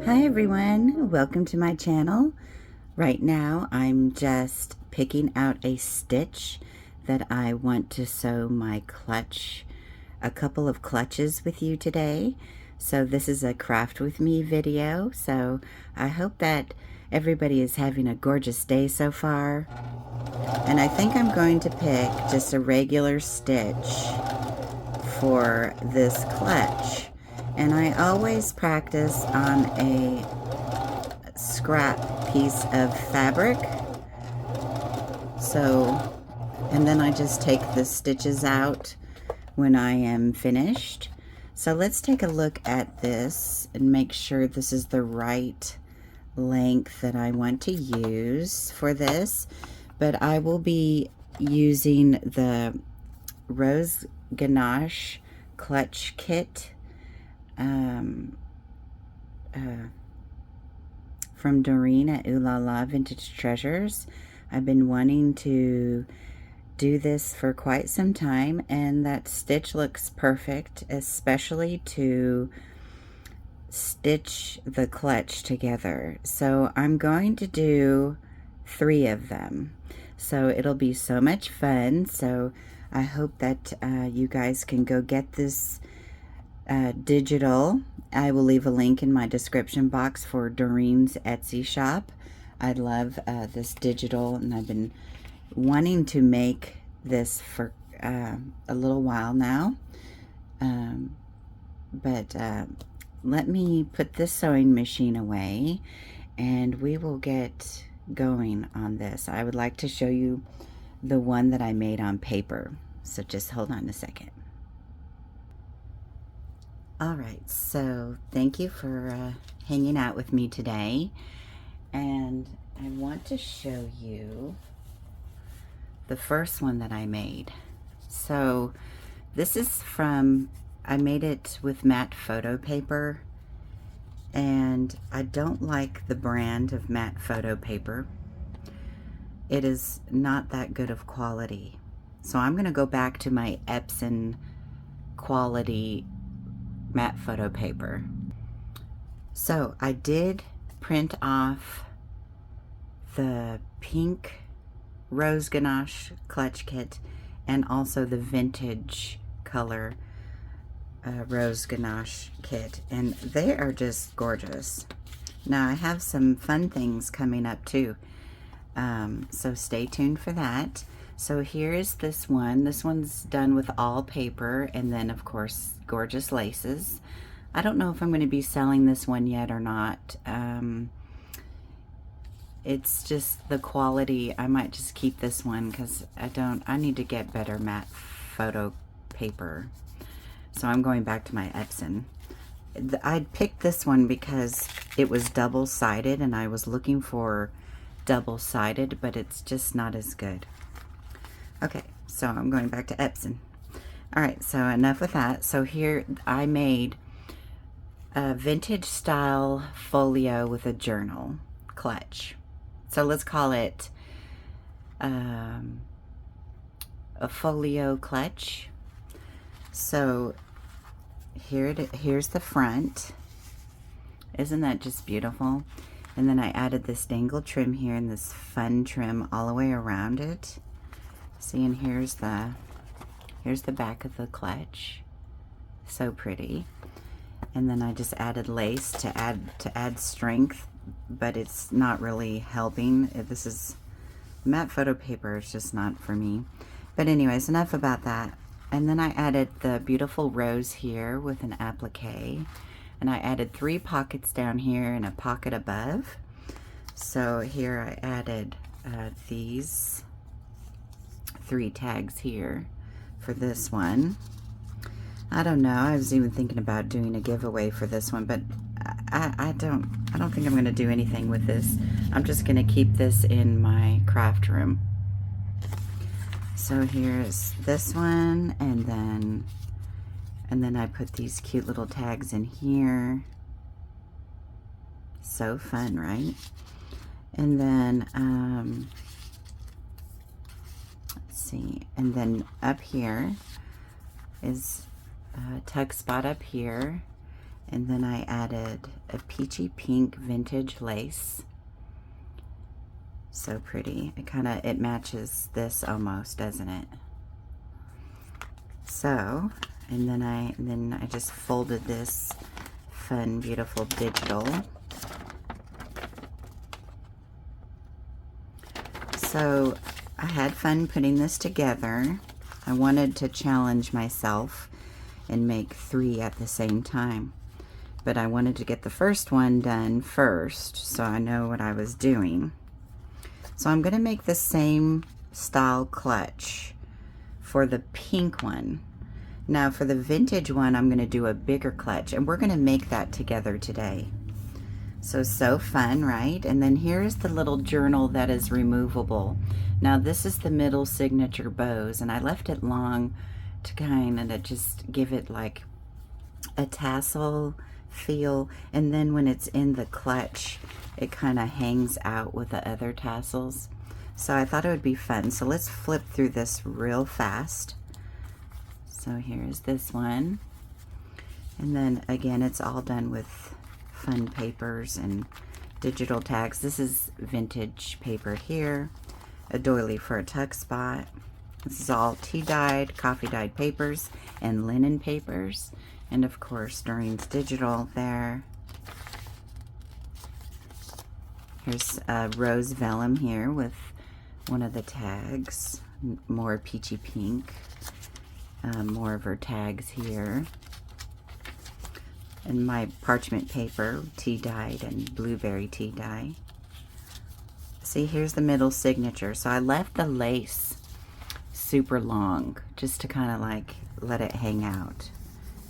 Hi everyone, welcome to my channel. Right now I'm just picking out a stitch that I want to sew my clutch, a couple of clutches with you today. So this is a craft with me video, so I hope that everybody is having a gorgeous day so far. And I think I'm going to pick just a regular stitch for this clutch. And I always practice on a scrap piece of fabric. So, and then I just take the stitches out when I am finished. So let's take a look at this and make sure this is the right length that I want to use for this. But I will be using the Rose Ganache Clutch Kit from Doreen at Ooh La La Vintage Treasures. I've been wanting to do this for quite some time, and that stitch looks perfect, especially to stitch the clutch together. So I'm going to do 3 of them. So it'll be so much fun. So I hope that you guys can go get this digital. I will leave a link in my description box for Doreens Etsy shop. I love this digital, and I've been wanting to make this for a little while now. But let me put this sewing machine away and we will get going on this. I would like to show you the one that I made on paper. So just hold on a second. Alright, so thank you for hanging out with me today, and I want to show you the first one that I made. So this is from, I made it with matte photo paper, and I don't like the brand of matte photo paper. It is not that good of quality. So I'm going to go back to my Epson quality matte photo paper. So I did print off the pink Rose Ganache Clutch Kit and also the vintage color Rose Ganache Kit, and they are just gorgeous. Now I have some fun things coming up too, so stay tuned for that. So here is this one. This one's done with all paper, and then of course gorgeous laces. I don't know if I'm going to be selling this one yet or not. It's just the quality. I might just keep this one because I need to get better matte photo paper. So I'm going back to my Epson. I picked this one because it was double-sided, and I was looking for double-sided, but it's just not as good. Okay, so I'm going back to Epson. Alright, so enough with that. So here I made a vintage style folio with a journal clutch. So let's call it a folio clutch. So here's the front. Isn't that just beautiful? And then I added this dangle trim here and this fun trim all the way around it. See, and here's the back of the clutch. So pretty. And then I just added lace to add strength, but it's not really helping. This is matte photo paper. It's just not for me. But anyways, enough about that. And then I added the beautiful rose here with an applique, and I added 3 pockets down here and a pocket above. So here I added these 3 tags here for this one. I don't know, I was even thinking about doing a giveaway for this one, but I don't think I'm going to do anything with this. I'm just going to keep this in my craft room. So here's this one, and then I put these cute little tags in here. So fun, right? And then let's see, and then up here is a tug spot up here, And then I added a peachy pink vintage lace. So pretty. It matches this almost, doesn't it? So, and then I just folded this fun, beautiful digital. So I had fun putting this together. I wanted to challenge myself and make 3 at the same time. But I wanted to get the first one done first so I know what I was doing. So I'm going to make the same style clutch for the pink one. Now for the vintage one, I'm going to do a bigger clutch, and we're going to make that together today. So fun, right? And then here's the little journal that is removable. Now this is the middle signature bows, and I left it long to kind of just give it like a tassel feel, and then when it's in the clutch it kind of hangs out with the other tassels. So I thought it would be fun. So let's flip through this real fast. So here's this one, and then again it's all done with fun papers and digital tags. This is vintage paper here, a doily for a tuck spot. This is all tea dyed, coffee dyed papers and linen papers. And of course, Doreen's digital there. Here's rose vellum here with one of the tags, more peachy pink, more of her tags here. And my parchment paper, tea dyed and blueberry tea dye. See, here's the middle signature. So I left the lace super long just to kind of like let it hang out.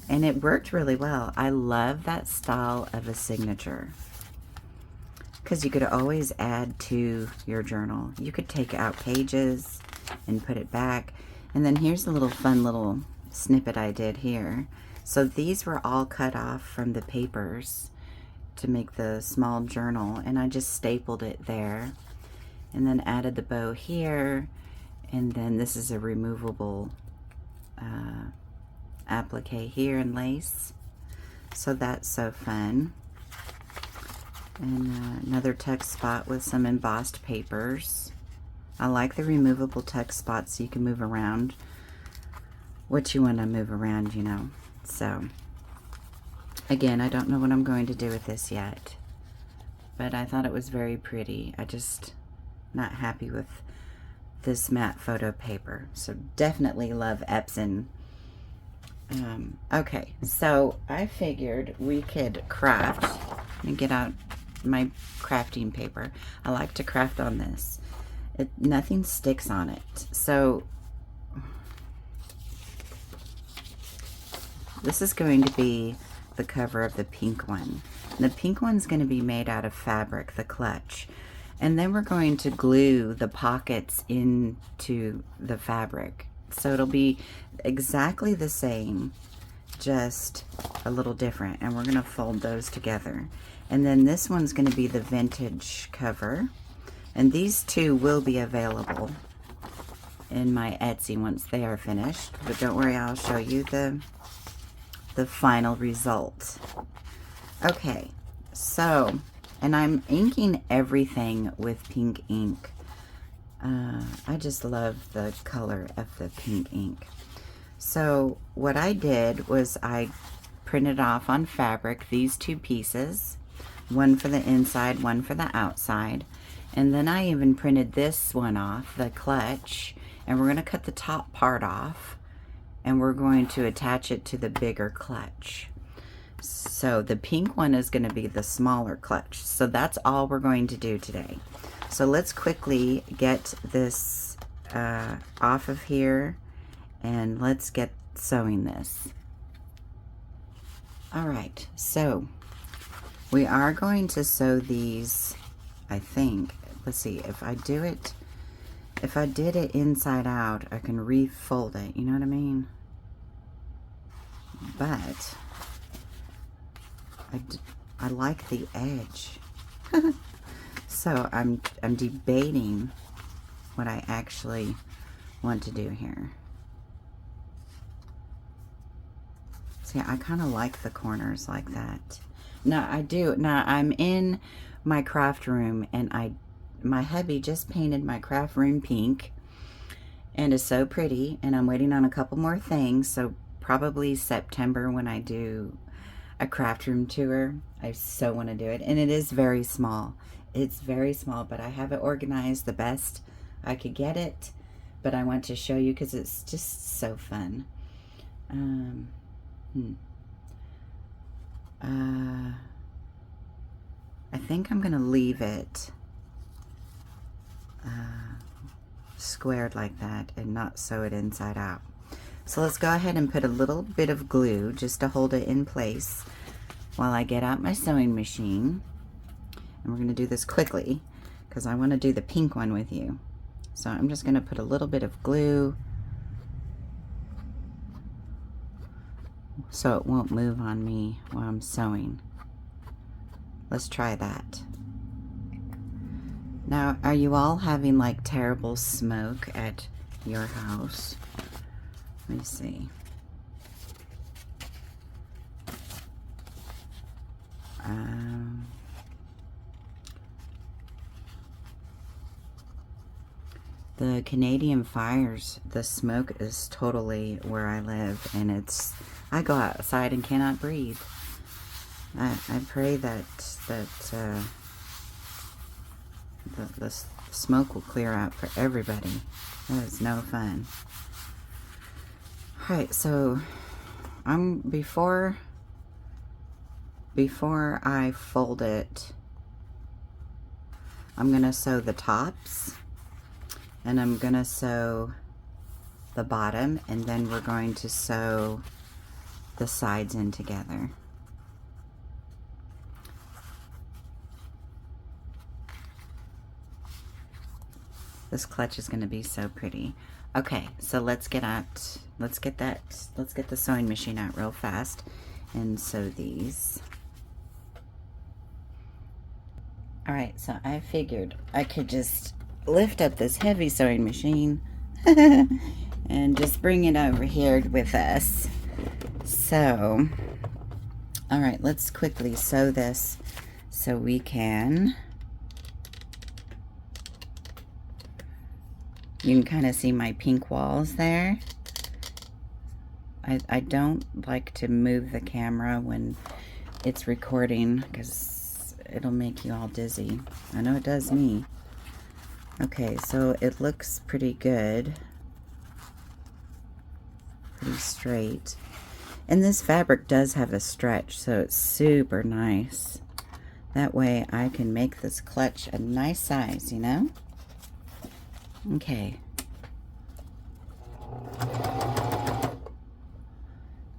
And it worked really well. I love that style of a signature because you could always add to your journal. You could take out pages and put it back. And then here's a little fun little snippet I did here. So these were all cut off from the papers to make the small journal, and I just stapled it there and then added the bow here. And then this is a removable applique here in lace. So that's so fun. And another tuck spot with some embossed papers. I like the removable tuck spots so you can move around what you want to move around, you know. So again, I don't know what I'm going to do with this yet, but I thought it was very pretty. I just not happy with this matte photo paper. So definitely love Epson. Okay, so I figured we could craft and get out my crafting paper. I like to craft on this. Nothing sticks on it. So this is going to be the cover of the pink one. The pink one's going to be made out of fabric, the clutch. And then we're going to glue the pockets into the fabric. So it'll be exactly the same, just a little different. And we're going to fold those together. And then this one's going to be the vintage cover. And these two will be available in my Etsy once they are finished. But don't worry, I'll show you the final result. Okay, so, and I'm inking everything with pink ink. I just love the color of the pink ink. So what I did was I printed off on fabric these two pieces, one for the inside, one for the outside. And then I even printed this one off, the clutch, and we're going to cut the top part off, and we're going to attach it to the bigger clutch. So the pink one is going to be the smaller clutch. So that's all we're going to do today. So let's quickly get this off of here, and let's get sewing this. All right, so we are going to sew these, I think. Let's see, if I did it inside out, I can refold it, you know what I mean? But I like the edge. So I'm debating what I actually want to do here. See, I kind of like the corners like that. Now I do. Now I'm in my craft room, and my hubby just painted my craft room pink, and it's so pretty. And I'm waiting on a couple more things, so probably September when I do a craft room tour. I so want to do it, and it is very small. It's very small, but I have it organized the best I could get it. But I want to show you because it's just so fun. I think I'm gonna leave it squared like that and not sew it inside out. So let's go ahead and put a little bit of glue just to hold it in place while I get out my sewing machine. And we're gonna do this quickly because I want to do the pink one with you. So I'm just gonna put a little bit of glue so it won't move on me while I'm sewing. Let's try that. Now, are you all having like terrible smoke at your house? Let me see. The Canadian fires, the smoke is totally where I live, and I go outside and cannot breathe. I pray that the smoke will clear out for everybody. That is no fun. Alright, so before I fold it, I'm gonna sew the tops, and I'm gonna sew the bottom, and then we're going to sew the sides in together. This clutch is going to be so pretty. Okay, so let's get the sewing machine out real fast and sew these. All right, so I figured I could just lift up this heavy sewing machine and just bring it over here with us. So, all right, let's quickly sew this so we can. You can kind of see my pink walls there. I don't like to move the camera when it's recording because it'll make you all dizzy. I know it does me. Okay, so it looks pretty good. Pretty straight. And this fabric does have a stretch, so it's super nice. That way I can make this clutch a nice size, you know? Okay.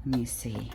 Let me see.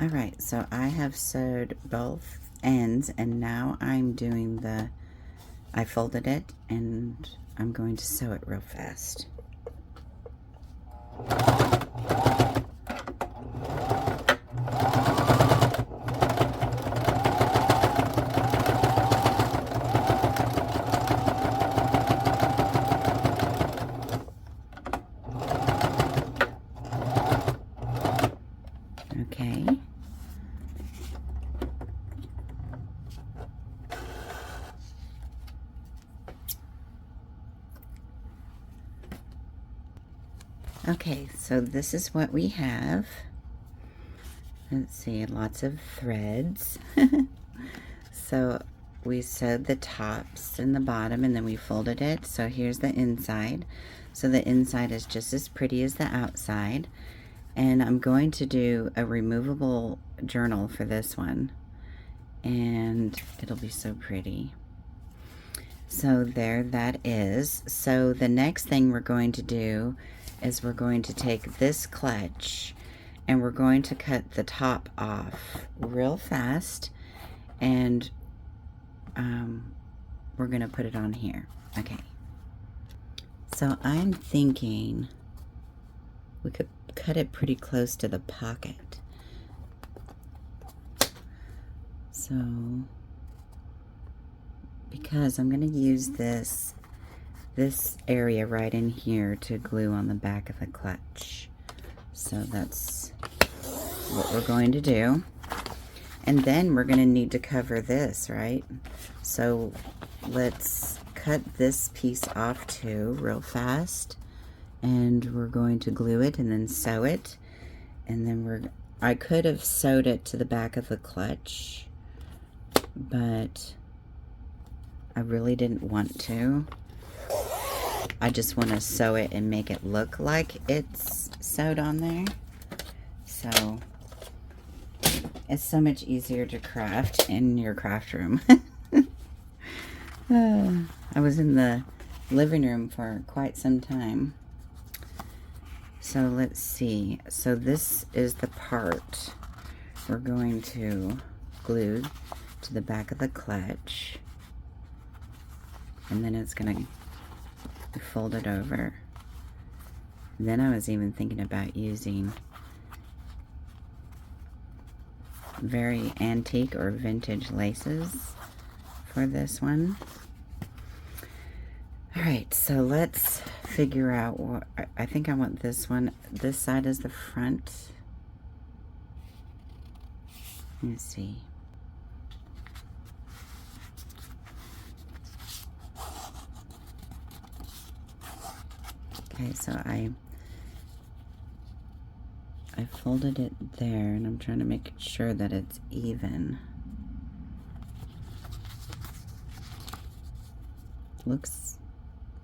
Alright, so I have sewed both ends, and now I'm doing I folded it, and I'm going to sew it real fast. Okay. Okay, so this is what we have. Let's see, lots of threads. So we sewed the tops and the bottom, and then we folded it. So here's the inside. So the inside is just as pretty as the outside. And I'm going to do a removable journal for this one. And it'll be so pretty. So there that is. So the next thing we're going to do is we're going to take this clutch and we're going to cut the top off real fast, and we're going to put it on here. Okay. So I'm thinking we could cut it pretty close to the pocket. So, because I'm going to use this area right in here to glue on the back of the clutch. So that's what we're going to do. And then we're going to need to cover this, right? So let's cut this piece off too real fast. And we're going to glue it and then sew it. And then I could have sewed it to the back of the clutch, but I really didn't want to. I just want to sew it and make it look like it's sewed on there. So it's so much easier to craft in your craft room. I was in the living room for quite some time. So let's see. So this is the part we're going to glue to the back of the clutch. And then it's going to fold it over. Then I was even thinking about using very antique or vintage laces for this one. Alright, so let's figure out what I think I want this one. This side is the front. Let me see. Okay, so I folded it there, and I'm trying to make sure that it's even. Looks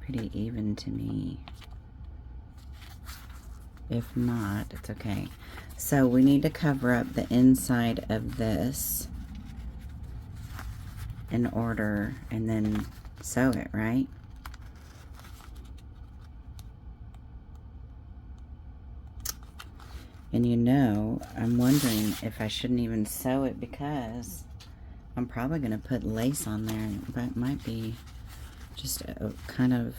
pretty even to me. If not, it's okay. So we need to cover up the inside of this in order, and then sew it, right? And you know, I'm wondering if I shouldn't even sew it, because I'm probably going to put lace on there, but it might be just a kind of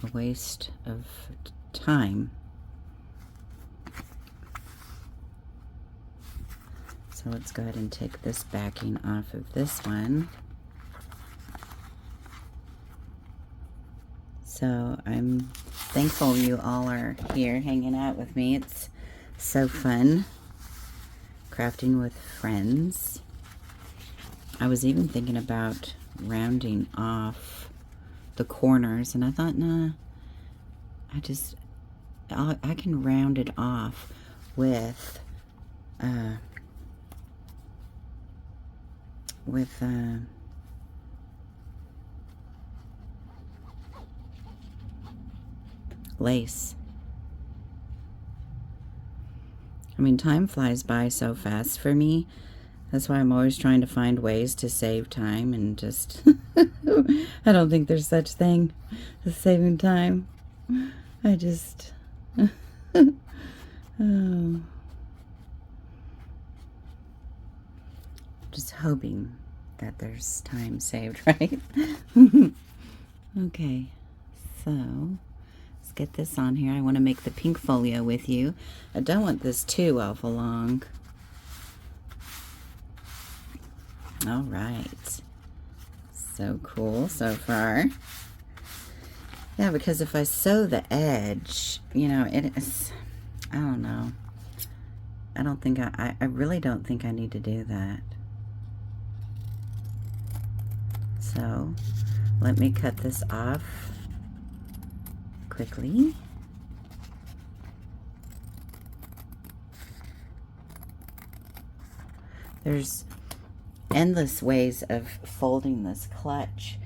a waste of time. So let's go ahead and take this backing off of this one. So I'm thankful you all are here hanging out with me. It's so fun crafting with friends. I was even thinking about rounding off the corners, and I thought, nah, I can round it off with lace. I mean, time flies by so fast for me. That's why I'm always trying to find ways to save time, and just I don't think there's such thing as saving time. I just oh, just hoping that there's time saved, right? Okay, so let's get this on here. I want to make the pink folio with you. I don't want this too awful long. All right, so cool so far. Yeah, because if I sew the edge, you know, it is, I don't know. I don't think I really don't think I need to do that. So let me cut this off quickly. There's endless ways of folding this clutch.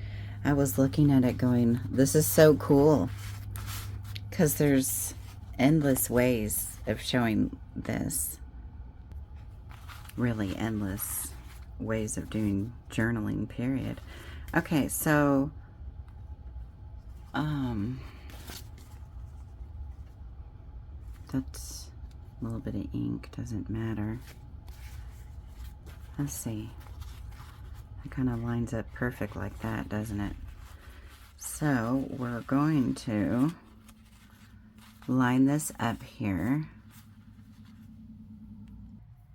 I was looking at it going, this is so cool, because there's endless ways of showing this. Really endless. ways of doing journaling, period. Okay, so that's a little bit of ink, doesn't matter. Let's see. It kind of lines up perfect like that, doesn't it? So we're going to line this up here.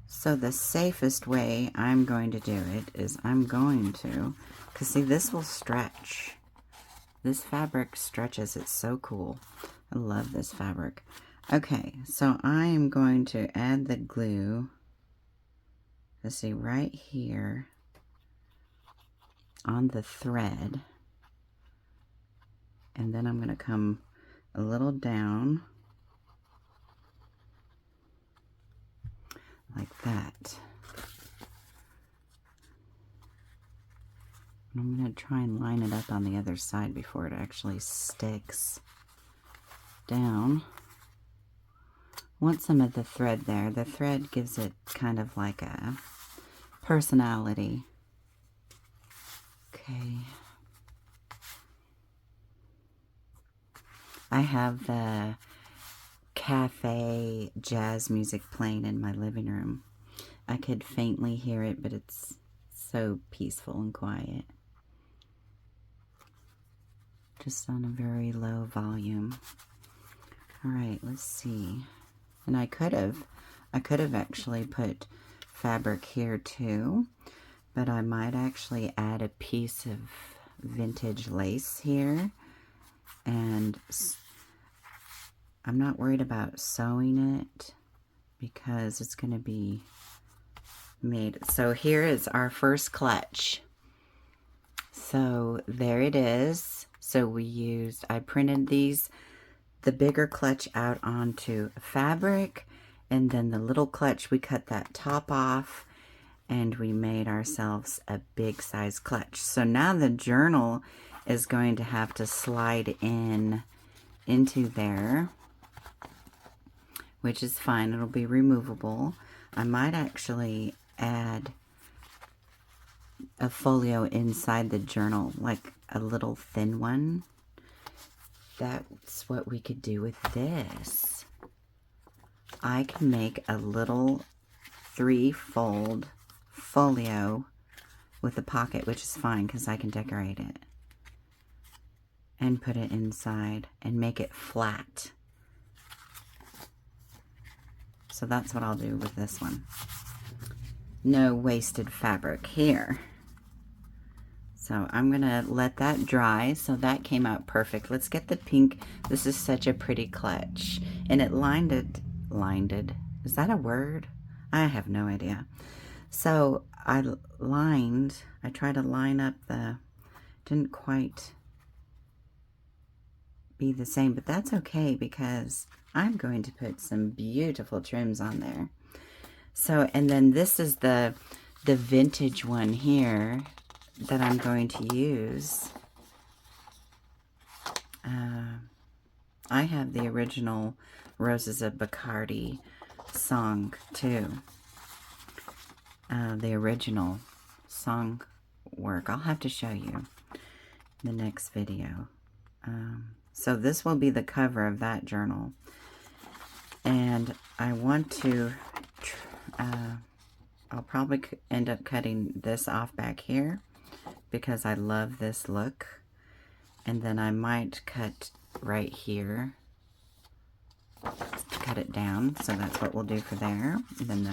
So the safest way I'm going to do it is I'm going to, because see, this will stretch. This fabric stretches. It's so cool. I love this fabric. Okay, so I am going to add the glue, let's see, right here on the thread. And then I'm going to come a little down like that. And I'm going to try and line it up on the other side before it actually sticks down. Want some of the thread there. The thread gives it kind of like a personality. Okay. I have the cafe jazz music playing in my living room. I could faintly hear it, but it's so peaceful and quiet. Just on a very low volume. All right, let's see. And I could have actually put fabric here too, but I might actually add a piece of vintage lace here. And I'm not worried about sewing it because it's going to be made. So here is our first clutch. So there it is. So I printed the bigger clutch out onto fabric, and then the little clutch, we cut that top off and we made ourselves a big size clutch. So now the journal is going to have to slide into there, which is fine. It'll be removable. I might actually add a folio inside the journal, like a little thin one. That's what we could do with this. I can make a little 3-fold folio with a pocket, which is fine because I can decorate it. And put it inside and make it flat. So that's what I'll do with this one. No wasted fabric here. So I'm gonna let that dry. So that came out perfect. Let's get the pink. This is such a pretty clutch. And it lined. Is that a word? I have no idea. So I tried to line up didn't quite be the same, but that's okay because I'm going to put some beautiful trims on there. So, and then this is the vintage one here that I'm going to use. I have the original Roses of Bacardi song too. The original song work. I'll have to show you in the next video. So this will be the cover of that journal. And I want to, I'll probably end up cutting this off back here because I love this look. And then I might cut right here to cut it down. So that's what we'll do for there. And then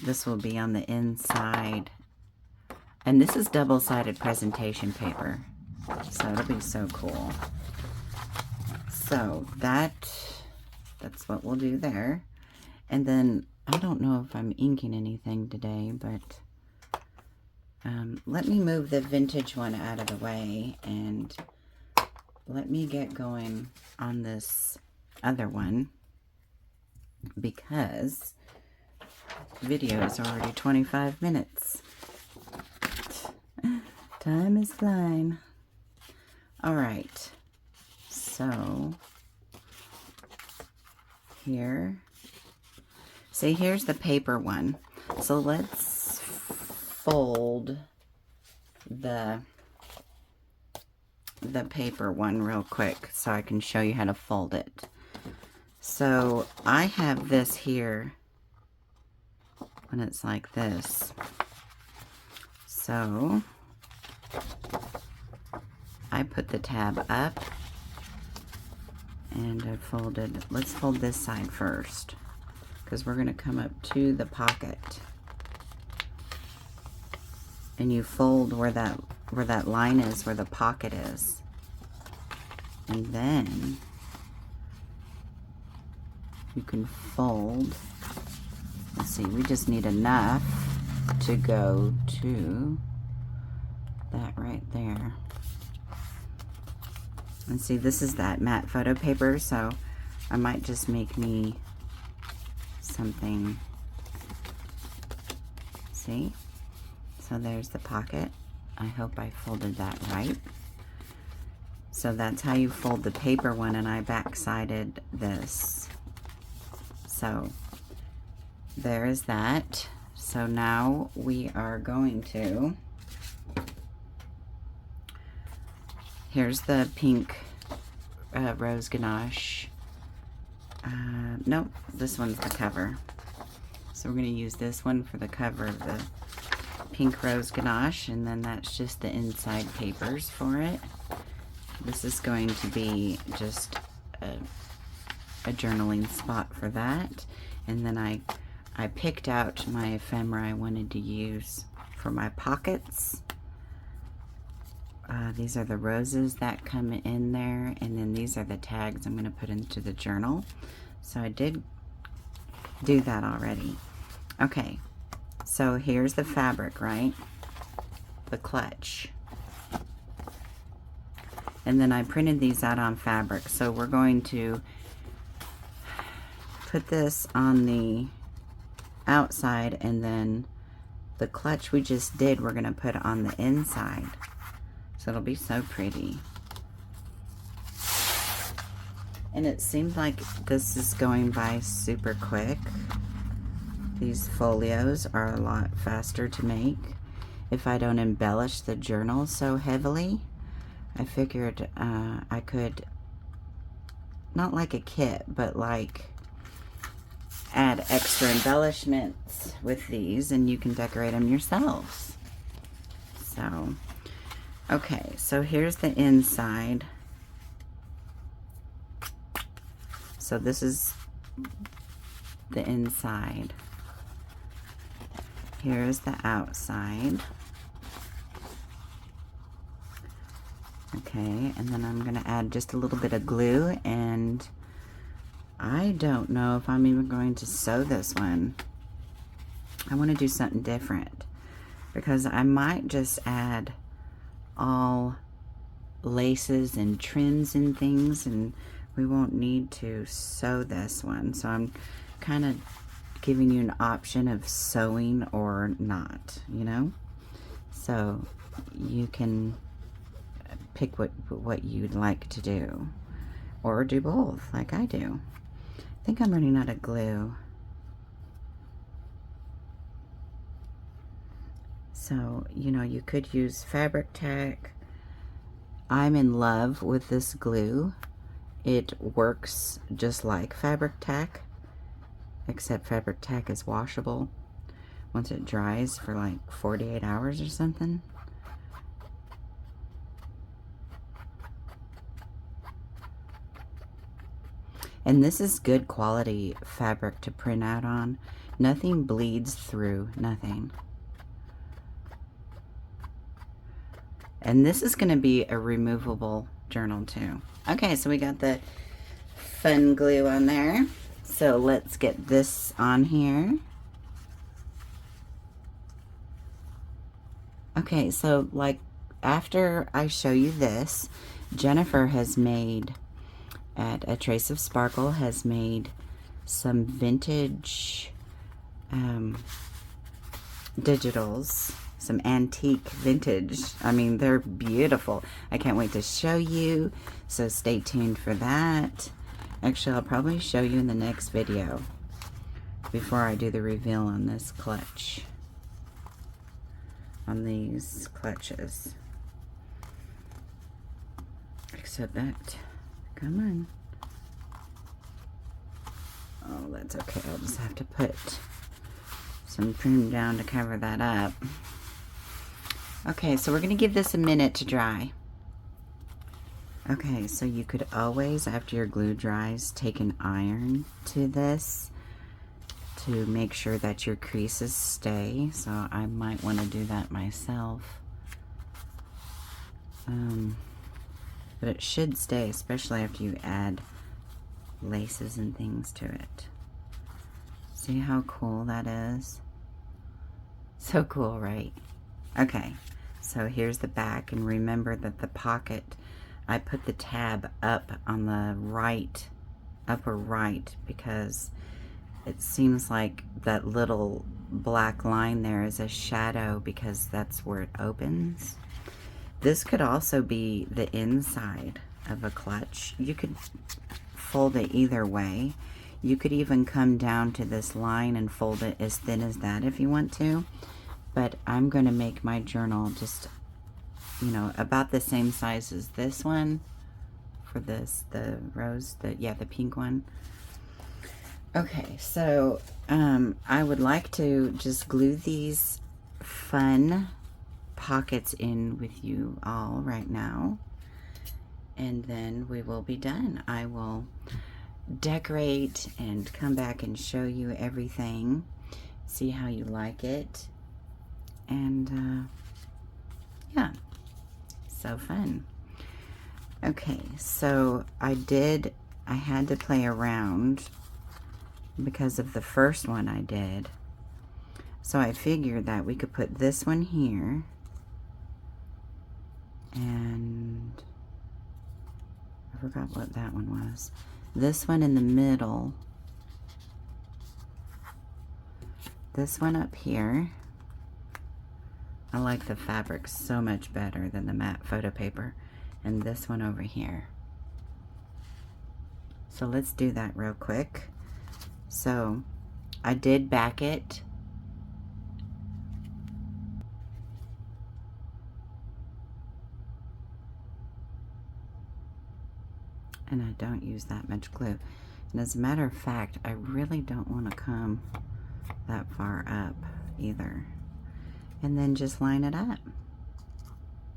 this will be on the inside. And this is double-sided presentation paper. So it'll be so cool. So that's what we'll do there. And then I don't know if I'm inking anything today, but let me move the vintage one out of the way and let me get going on this other one because the video is already 25 minutes. Time is flying. All right, so here, see, here's the paper one. So let's fold the paper one real quick so I can show you how to fold it. So I have this here when it's like this. So I put the tab up and I folded. Let's fold this side first because we're going to come up to the pocket. And you fold where that line is, where the pocket is. And then you can fold. Let's see, we just need enough to go to that right there. And see, this is that matte photo paper, so I might just make me something. See? So there's the pocket. I hope I folded that right. So that's how you fold the paper one, and I back-sided this. So there is that. So now we are going to, here's the pink Rose Ganache. Nope, this one's the cover. So we're going to use this one for the cover of the pink Rose Ganache, and then that's just the inside papers for it. This is going to be just a journaling spot for that. And then I picked out my ephemera I wanted to use for my pockets. These are the roses that come in there, and then these are the tags I'm going to put into the journal. So I did do that already. Okay, so here's the fabric, right? The clutch. And then I printed these out on fabric. So we're going to put this on the outside, and then the clutch we just did, we're going to put on the inside. So it'll be so pretty. And it seems like this is going by super quick. These folios are a lot faster to make if I don't embellish the journal so heavily. I figured I could, not like a kit, but like add extra embellishments with these, and you can decorate them yourselves. So, okay, so here's the inside. So this is the inside. Here's the outside. Okay, and then I'm going to add just a little bit of glue, and I don't know if I'm even going to sew this one. I want to do something different because I might just add all laces and trims and things, and we won't need to sew this one. So I'm kind of giving you an option of sewing or not, you know? So you can pick what you'd like to do, or do both like I do. I think I'm running out of glue. So, you know, you could use fabric tack. I'm in love with this glue. It works just like fabric tack, except fabric tack is washable once it dries for like 48 hours or something. And this is good quality fabric to print out on. Nothing bleeds through, nothing. And this is going to be a removable journal too. Okay, so we got the fun glue on there. So let's get this on here. Okay, so like after I show you this, Jennifer has made, at A Trace of Sparkle, has made some vintage digitals, some antique vintage. I mean, they're beautiful. I can't wait to show you, so stay tuned for that. Actually, I'll probably show you in the next video before I do the reveal on this clutch. on these clutches. Except that, come on. Oh, that's okay. I'll just have to put some trim down to cover that up. Okay, so we're going to give this a minute to dry. Okay, so you could always, after your glue dries, take an iron to this to make sure that your creases stay. So I might want to do that myself. But it should stay, especially after you add laces and things to it. See how cool that is? So cool, right? Okay, so here's the back, and remember that the pocket, I put the tab up on the right, upper right, because it seems like that little black line there is a shadow because that's where it opens. This could also be the inside of a clutch. You could fold it either way. You could even come down to this line and fold it as thin as that if you want to. But I'm going to make my journal just, you know, about the same size as this one for this, the rose, the pink one. Okay, so I would like to just glue these fun pockets in with you all right now, and then we will be done. I will decorate and come back and show you everything, see how you like it, and yeah, so fun. Okay, so I had to play around because of the first one I did, so I figured that we could put this one here, and I forgot what that one was. This one in the middle, this one up here. I like the fabric so much better than the matte photo paper, and this one over here. So let's do that real quick. So I did back it. And I don't use that much glue. And as a matter of fact, I really don't want to come that far up either. And then just line it up.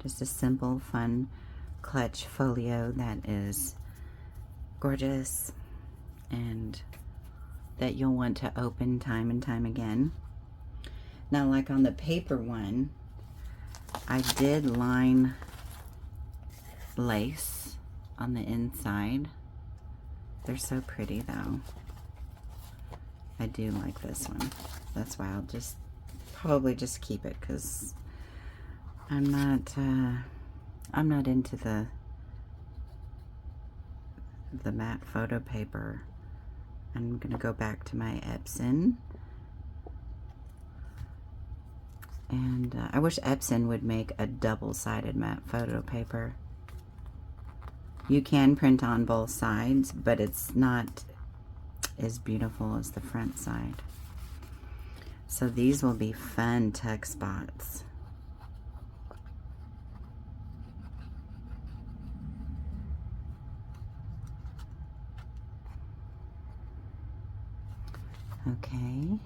Just a simple, fun clutch folio that is gorgeous and that you'll want to open time and time again. Now, like on the paper one, I did line lace on the inside. They're so pretty though. I do like this one. That's why I'll just probably just keep it, because I'm not into the matte photo paper. I'm gonna go back to my Epson, and I wish Epson would make a double-sided matte photo paper. You can print on both sides, but it's not as beautiful as the front side. So these will be fun tuck spots. Okay.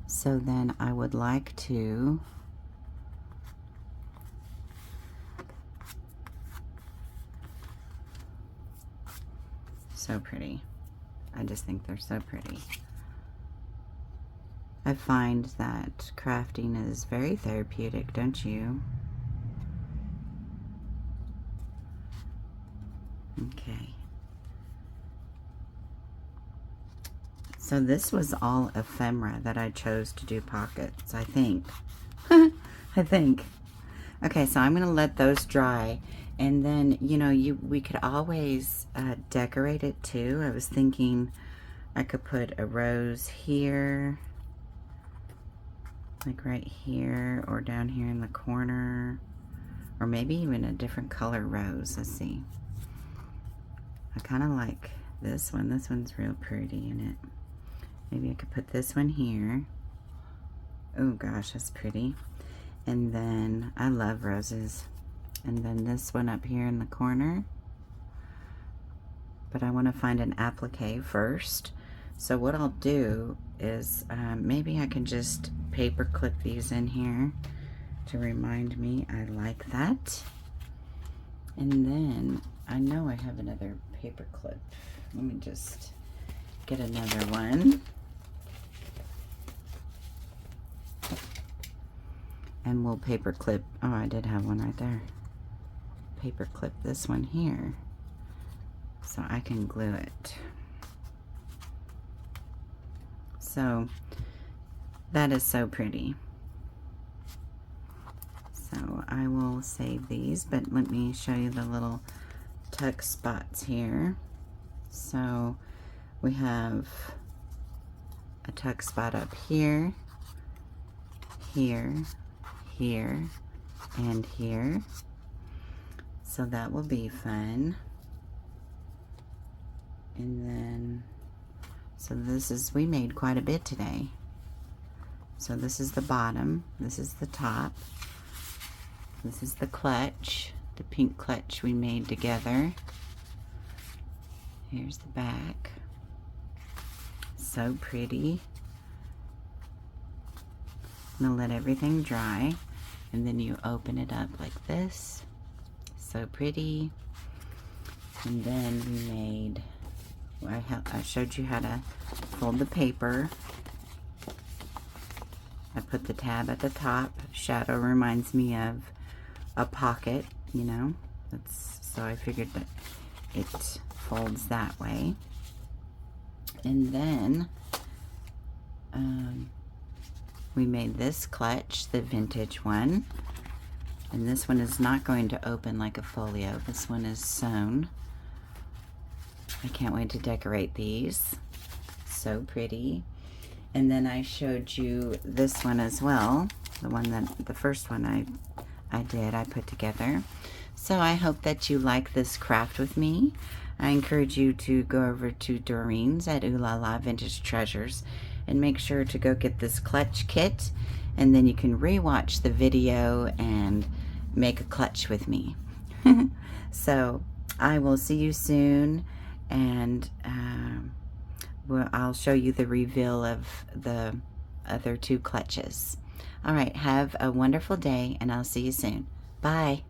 So then I would like to so pretty. I just think they're so pretty. I find that crafting is very therapeutic, don't you? Okay. So this was all ephemera that I chose to do pockets, I think. I think. Okay, so I'm going to let those dry. And then, you know, we could always decorate it too. I was thinking I could put a rose here, like right here, or down here in the corner, or maybe even a different color rose. Let's see. I kind of like this one. This one's real pretty in it. Maybe I could put this one here. Oh gosh, that's pretty. And then I love roses. And then this one up here in the corner. But I want to find an applique first. So what I'll do is maybe I can just paper clip these in here to remind me I like that. And then I know I have another paper clip. Let me just get another one. And we'll paper clip, oh, I did have one right there. Paper clip this one here so I can glue it. So that is so pretty. So I will save these, but let me show you the little tuck spots here. So we have a tuck spot up here, here, here, and here. So that will be fun. And then, so this is, we made quite a bit today. So this is the bottom, this is the top, this is the clutch, the pink clutch we made together. Here's the back. So pretty. I'm gonna let everything dry, and then you open it up like this. So pretty. And then we made, I showed you how to fold the paper. I put the tab at the top. Shadow reminds me of a pocket, you know. So I figured that it folds that way. And then we made this clutch, the vintage one. And this one is not going to open like a folio. This one is sewn. I can't wait to decorate these. So pretty. And then I showed you this one as well. The first one I put together. So I hope that you like this craft with me. I encourage you to go over to Doreens at Ooh La La Vintage Treasures and make sure to go get this clutch kit, and then you can rewatch the video and make a clutch with me. So I will see you soon, and I'll show you the reveal of the other two clutches. All right, have a wonderful day, and I'll see you soon. Bye.